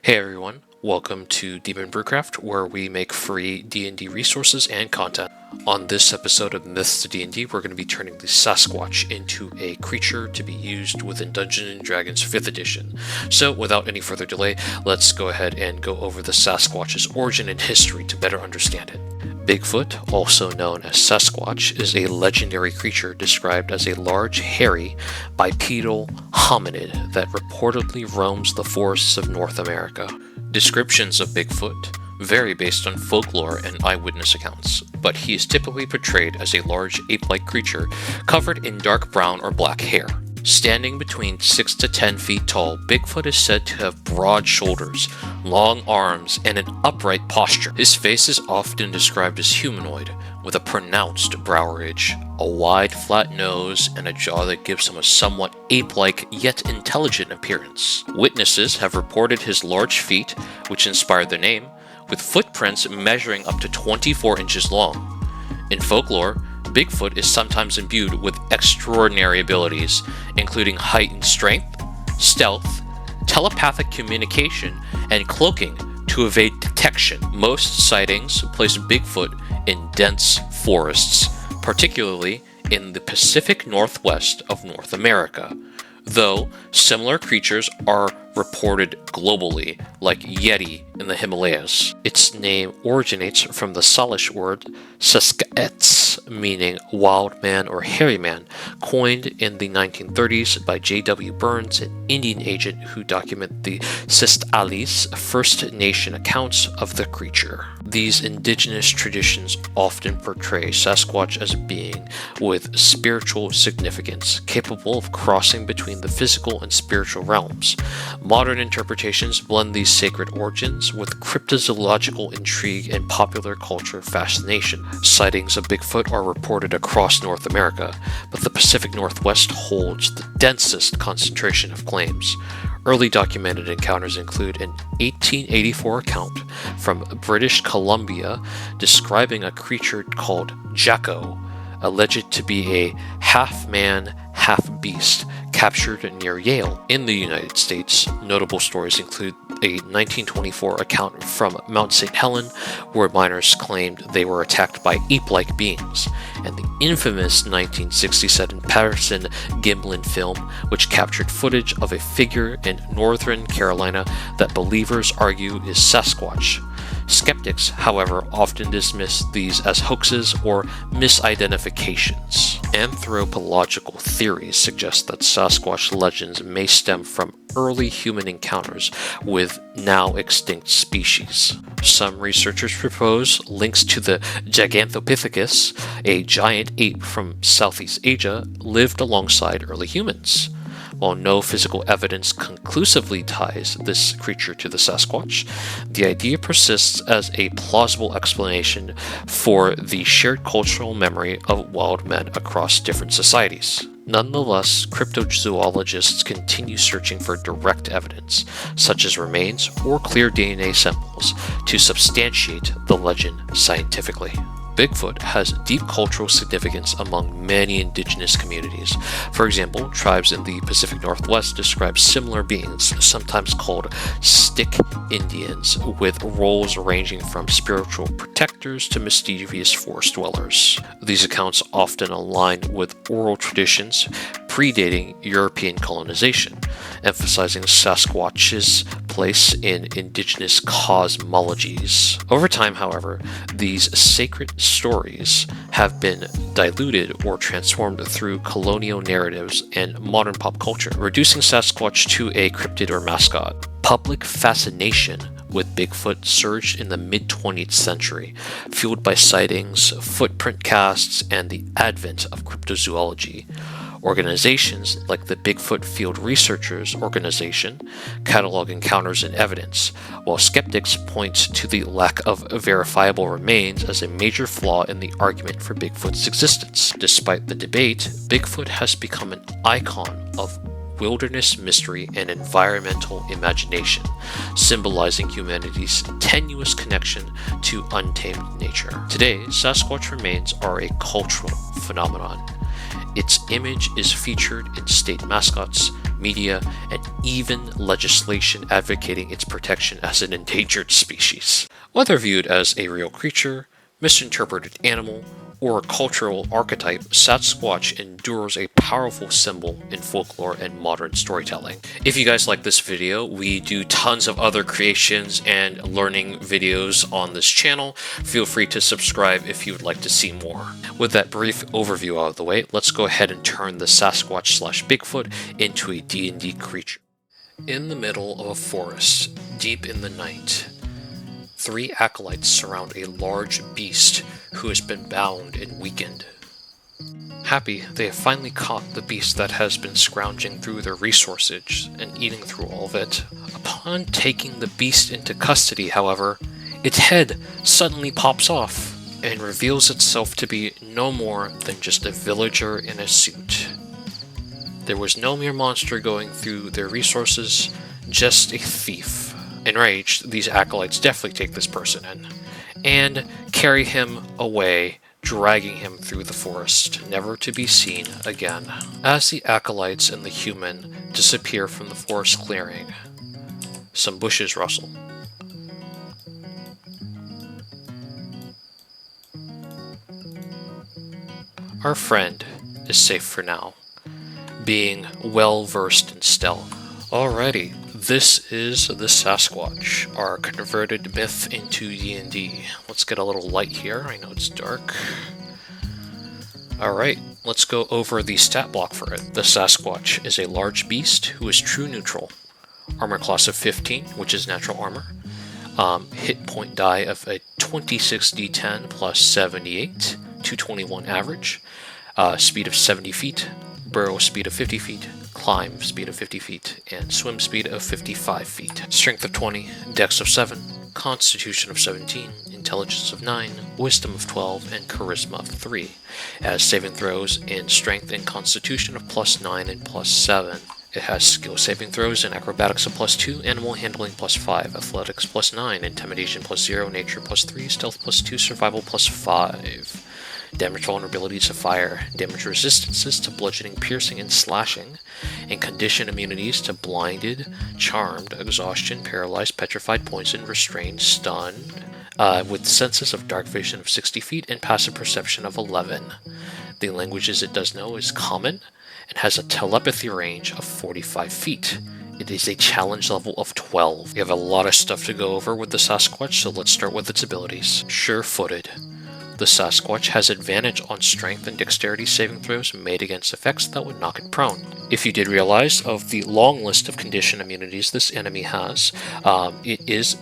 Hey everyone, welcome to Demon BrewCraft, where we make free D&D resources and content. On this episode of Myths to D&D, we're going to be turning the Sasquatch into a creature to be used within Dungeons & Dragons 5th edition. So without any further delay, let's go ahead and go over the Sasquatch's origin and history to better understand it. Bigfoot, also known as Sasquatch, is a legendary creature described as a large, hairy, bipedal hominid that reportedly roams the forests of North America. Descriptions of Bigfoot vary based on folklore and eyewitness accounts, but he is typically portrayed as a large ape-like creature covered in dark brown or black hair. Standing between 6 to 10 feet tall, Bigfoot is said to have broad shoulders, long arms, and an upright posture. His face is often described as humanoid, with a pronounced brow ridge, a wide, flat nose, and a jaw that gives him a somewhat ape-like yet intelligent appearance. Witnesses have reported his large feet, which inspired the name, with footprints measuring up to 24 inches long. In folklore, Bigfoot is sometimes imbued with extraordinary abilities, including heightened strength, stealth, telepathic communication, and cloaking to evade detection. Most sightings place Bigfoot in dense forests, particularly in the Pacific Northwest of North America, though similar creatures are reported globally, like Yeti in the Himalayas. Its name originates from the Salish word Sask'ets, meaning wild man or hairy man, coined in the 1930s by J.W. Burns, an Indian agent who documented the Sistalis First Nation accounts of the creature. These indigenous traditions often portray Sasquatch as a being with spiritual significance, capable of crossing between the physical and spiritual realms. Modern interpretations blend these sacred origins with cryptozoological intrigue and popular culture fascination. Sightings of Bigfoot are reported across North America, but the Pacific Northwest holds the densest concentration of claims. Early documented encounters include an 1884 account from British Columbia describing a creature called Jacko, alleged to be a half-man, half-beast, captured near Yale. In the United States, notable stories include a 1924 account from Mount St. Helens, where miners claimed they were attacked by ape-like beings, and the infamous 1967 Patterson-Gimlin film, which captured footage of a figure in northern Carolina that believers argue is Sasquatch. Skeptics, however, often dismiss these as hoaxes or misidentifications. Anthropological theories suggest that Sasquatch legends may stem from early human encounters with now extinct species. Some researchers propose links to the Gigantopithecus, a giant ape from Southeast Asia, lived alongside early humans. While no physical evidence conclusively ties this creature to the Sasquatch, the idea persists as a plausible explanation for the shared cultural memory of wild men across different societies. Nonetheless, cryptozoologists continue searching for direct evidence, such as remains or clear DNA samples, to substantiate the legend scientifically. Bigfoot has deep cultural significance among many indigenous communities. For example, tribes in the Pacific Northwest describe similar beings, sometimes called stick Indians, with roles ranging from spiritual protectors to mischievous forest dwellers. These accounts often align with oral traditions predating European colonization, emphasizing Sasquatch's place in indigenous cosmologies. Over time, however, these sacred stories have been diluted or transformed through colonial narratives and modern pop culture, reducing Sasquatch to a cryptid or mascot. Public fascination with Bigfoot surged in the mid-20th century, fueled by sightings, footprint casts, and the advent of cryptozoology. Organizations like the Bigfoot Field Researchers Organization catalog encounters and evidence, while skeptics point to the lack of verifiable remains as a major flaw in the argument for Bigfoot's existence. Despite the debate, Bigfoot has become an icon of wilderness mystery and environmental imagination, symbolizing humanity's tenuous connection to untamed nature. Today, Sasquatch remains are a cultural phenomenon. Its image is featured in state mascots, media, and even legislation advocating its protection as an endangered species. Whether viewed as a real creature, misinterpreted animal, or a cultural archetype, Sasquatch endures a powerful symbol in folklore and modern storytelling. If you guys like this video, we do tons of other creations and learning videos on this channel. Feel free to subscribe if you would like to see more. With that brief overview out of the way, let's go ahead and turn the Sasquatch/Bigfoot into a D&D creature. In the middle of a forest, deep in the night, 3 acolytes surround a large beast who has been bound and weakened. Happy, they have finally caught the beast that has been scrounging through their resources and eating through all of it. Upon taking the beast into custody, however, its head suddenly pops off and reveals itself to be no more than just a villager in a suit. There was no mere monster going through their resources, just a thief. Enraged, these acolytes definitely take this person in and carry him away, dragging him through the forest, never to be seen again. As the acolytes and the human disappear from the forest clearing, some bushes rustle. Our friend is safe for now, being well versed in stealth. Alrighty, this is the Sasquatch, our converted myth into D&D. Let's get a little light here. I know it's dark. Alright, let's go over the stat block for it. The Sasquatch is a large beast who is true neutral. Armor class of 15, which is natural armor. Hit point die of a 26d10 plus 78, 221 average. Speed of 70 feet. Burrow speed of 50 feet. Climb speed of 50 feet, and swim speed of 55 feet. Strength of 20, Dex of 7, Constitution of 17, Intelligence of 9, Wisdom of 12, and Charisma of 3. It has saving throws in Strength and Constitution of +9 and +7. It has skill saving throws in Acrobatics of +2, Animal Handling +5, Athletics +9, Intimidation +0, Nature +3, Stealth +2, Survival +5. Damage vulnerability to fire, damage resistances to bludgeoning, piercing, and slashing, and condition immunities to blinded, charmed, exhaustion, paralyzed, petrified, poisoned, restrained, stunned, with senses of dark vision of 60 feet and passive perception of 11. The languages it does know is Common, and has a telepathy range of 45 feet. It is a challenge level of 12. We have a lot of stuff to go over with the Sasquatch, so let's start with its abilities. Sure-footed. The Sasquatch has advantage on strength and dexterity saving throws made against effects that would knock it prone. If you did realize, of the long list of condition immunities this enemy has, it is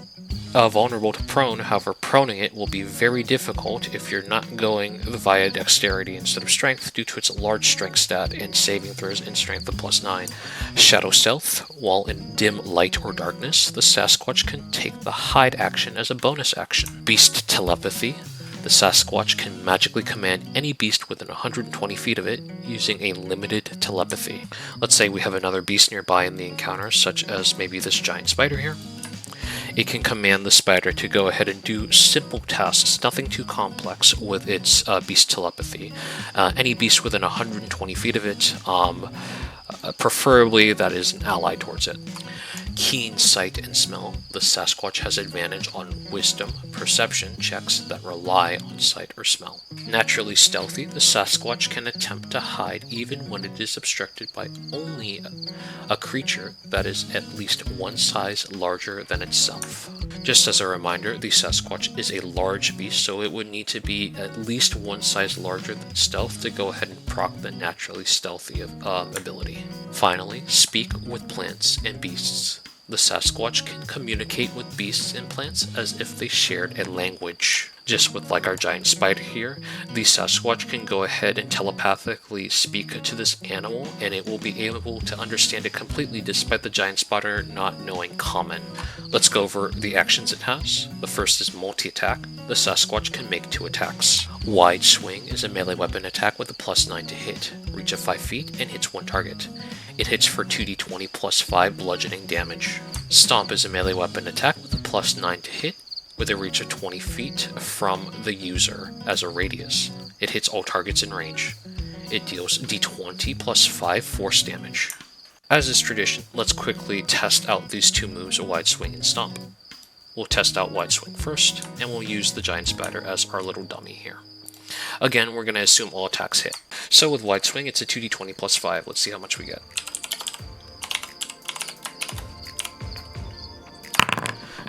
vulnerable to prone. However, proning it will be very difficult if you're not going via dexterity instead of strength due to its large strength stat and saving throws in strength of +9. Shadow stealth. While in dim light or darkness, the Sasquatch can take the hide action as a bonus action. Beast telepathy. The Sasquatch can magically command any beast within 120 feet of it using a limited telepathy. Let's say we have another beast nearby in the encounter, such as maybe this giant spider here. It can command the spider to go ahead and do simple tasks, nothing too complex, with its beast telepathy. Any beast within 120 feet of it, preferably that is an ally towards it. Keen sight and smell. The Sasquatch has advantage on wisdom, perception checks that rely on sight or smell. Naturally stealthy, the Sasquatch can attempt to hide even when it is obstructed by only a creature that is at least one size larger than itself. Just as a reminder, the Sasquatch is a large beast, so it would need to be at least one size larger than stealth to go ahead and proc the naturally stealthy ability. Finally, speak with plants and beasts. The Sasquatch can communicate with beasts and plants as if they shared a language. Just with like our giant spider here, the Sasquatch can go ahead and telepathically speak to this animal, and it will be able to understand it completely despite the giant spider not knowing Common. Let's go over the actions it has. The first is multi-attack. The Sasquatch can make 2 attacks. Wide Swing is a melee weapon attack with a +9 to hit, reach of 5 feet, and hits 1 target. It hits for 2d20 plus 5 bludgeoning damage. Stomp is a melee weapon attack with a +9 to hit, with a reach of 20 feet from the user as a radius. It hits all targets in range. It deals d20 plus 5 force damage. As is tradition, let's quickly test out these two moves, a Wide Swing and Stomp. We'll test out Wide Swing first, and we'll use the Giant Spider as our little dummy here. Again, we're going to assume all attacks hit. So with Wide Swing, it's a 2d20 plus 5. Let's see how much we get.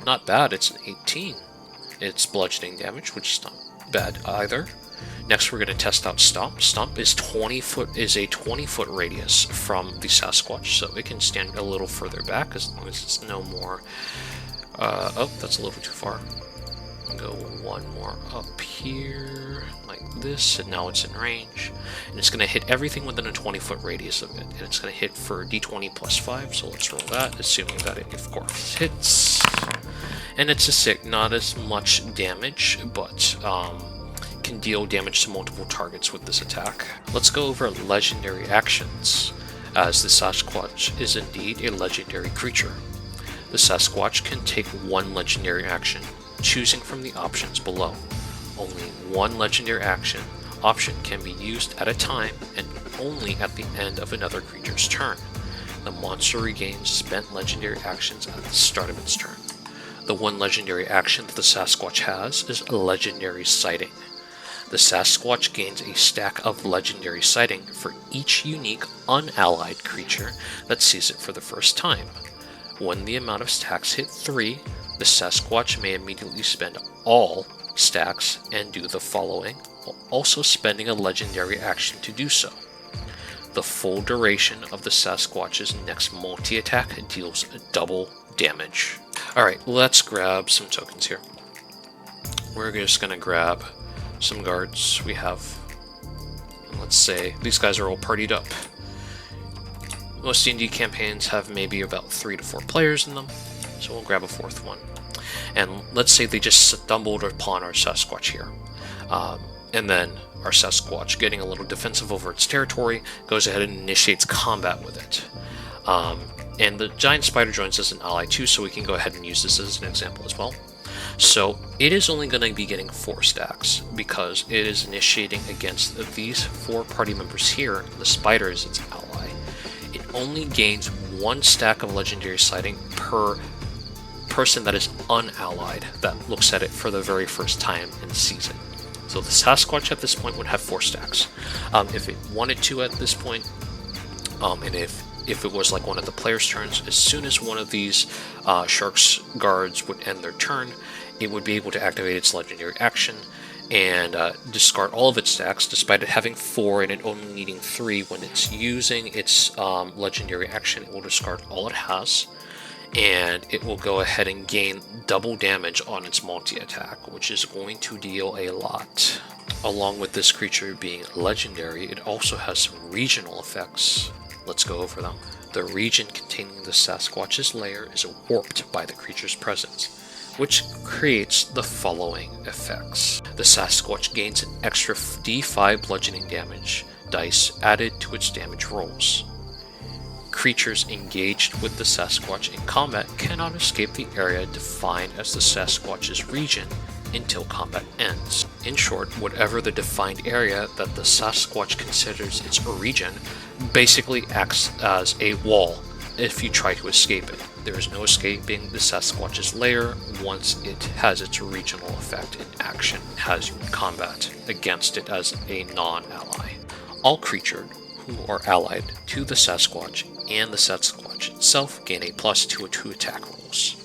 Not bad, it's an 18. It's bludgeoning damage, which is not bad either. Next, we're going to test out Stomp. Stomp is a 20-foot radius from the Sasquatch, so it can stand a little further back as long as it's no more. Oh, that's a little too far. Go one more up here, like this, and now it's in range. And it's going to hit everything within a 20-foot radius of it. And it's going to hit for d20 plus 5, so let's roll that, assuming that it, of course, hits. And it's a 6, not as much damage, but can deal damage to multiple targets with this attack. Let's go over legendary actions, as the Sasquatch is indeed a legendary creature. The Sasquatch can take one legendary action, choosing from the options below. Only one legendary option can be used at a time and only at the end of another creature's turn. The monster regains spent legendary actions at the start of its turn. The one legendary action that the Sasquatch has is Legendary Sighting. The Sasquatch gains a stack of Legendary Sighting for each unique unallied creature that sees it for the first time. When the amount of stacks hit 3, the Sasquatch may immediately spend all stacks and do the following, while also spending a legendary action to do so. The full duration of the Sasquatch's next multi-attack deals double damage. Alright, let's grab some tokens here. We're just going to grab some guards we have. Let's say these guys are all partied up. Most D&D campaigns have maybe about 3 to 4 players in them, so we'll grab a 4th one. And let's say they just stumbled upon our Sasquatch here. And then our Sasquatch, getting a little defensive over its territory, goes ahead and initiates combat with it. And the Giant Spider joins as an ally too, so we can go ahead and use this as an example as well. So it is only going to be getting 4 stacks, because it is initiating against these 4 party members here. The Spider is its ally. It only gains 1 stack of Legendary Sighting per person that is unallied that looks at it for the very first time and sees it. So the Sasquatch at this point would have 4 stacks. If it wanted to at this point, and if it was like one of the players' turns, as soon as one of these Shark's guards would end their turn, it would be able to activate its legendary action and discard all of its stacks, despite it having 4 and it only needing 3. When it's using its legendary action, it will discard all it has, and it will go ahead and gain double damage on its multi-attack, which is going to deal a lot. Along with this creature being legendary, it also has some regional effects. Let's go over them. The region containing the Sasquatch's lair is warped by the creature's presence, which creates the following effects. The Sasquatch gains an extra d5 bludgeoning damage dice added to its damage rolls. Creatures engaged with the Sasquatch in combat cannot escape the area defined as the Sasquatch's region until combat ends. In short, whatever the defined area that the Sasquatch considers its region basically acts as a wall if you try to escape it. There is no escaping the Sasquatch's lair once it has its regional effect in action, has you in combat against it as a non-ally. All creatures who are allied to the Sasquatch and the Sasquatch itself gain a +2 to attack rolls.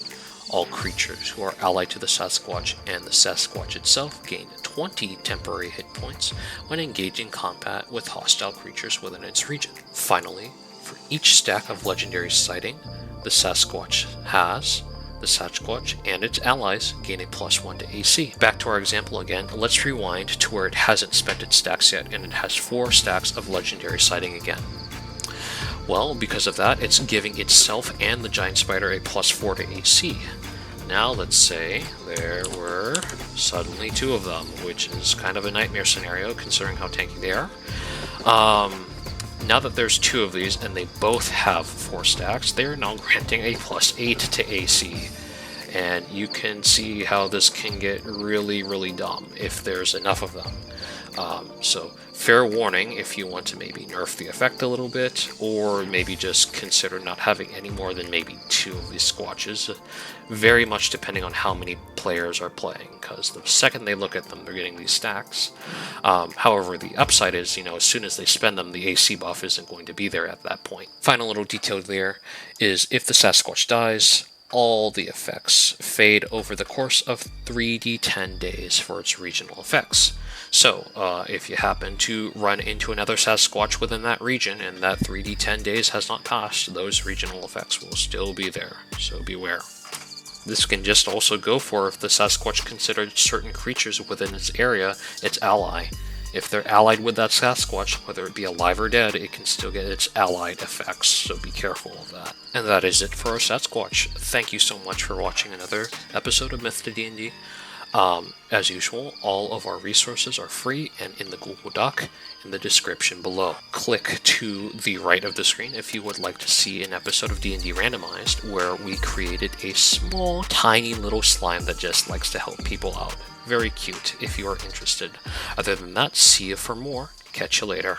All creatures who are allied to the Sasquatch and the Sasquatch itself gain 20 temporary hit points when engaging combat with hostile creatures within its region. Finally, for each stack of Legendary Sighting the Sasquatch has, the Sasquatch and its allies gain a +1 to AC. Back to our example again, let's rewind to where it hasn't spent its stacks yet, and it has 4 stacks of Legendary Sighting again. Well, because of that, it's giving itself and the Giant Spider a +4 to AC. Now let's say there were suddenly 2 of them, which is kind of a nightmare scenario considering how tanky they are. Now that there's 2 of these and they both have 4 stacks, they are now granting a +8 to AC. And you can see how this can get really, really dumb if there's enough of them. So fair warning if you want to maybe nerf the effect a little bit, or maybe just consider not having any more than maybe 2 of these squatches, very much depending on how many players are playing, because the second they look at them, they're getting these stacks. However, the upside is, as soon as they spend them, the AC buff isn't going to be there at that point. Final little detail there is if the Sasquatch dies, all the effects fade over the course of 3d10 days for its regional effects. So, if you happen to run into another Sasquatch within that region and that 3d10 days has not passed, those regional effects will still be there, so beware. This can just also go for if the Sasquatch considered certain creatures within its area its ally. If they're allied with that Sasquatch, whether it be alive or dead, it can still get its allied effects, so be careful of that. And that is it for our Sasquatch. Thank you so much for watching another episode of Myth to D&D. As usual, all of our resources are free and in the Google Doc in the description below. Click to the right of the screen if you would like to see an episode of D&D Randomized where we created a small, tiny little slime that just likes to help people out. Very cute if you are interested. Other than that, see you for more. Catch you later.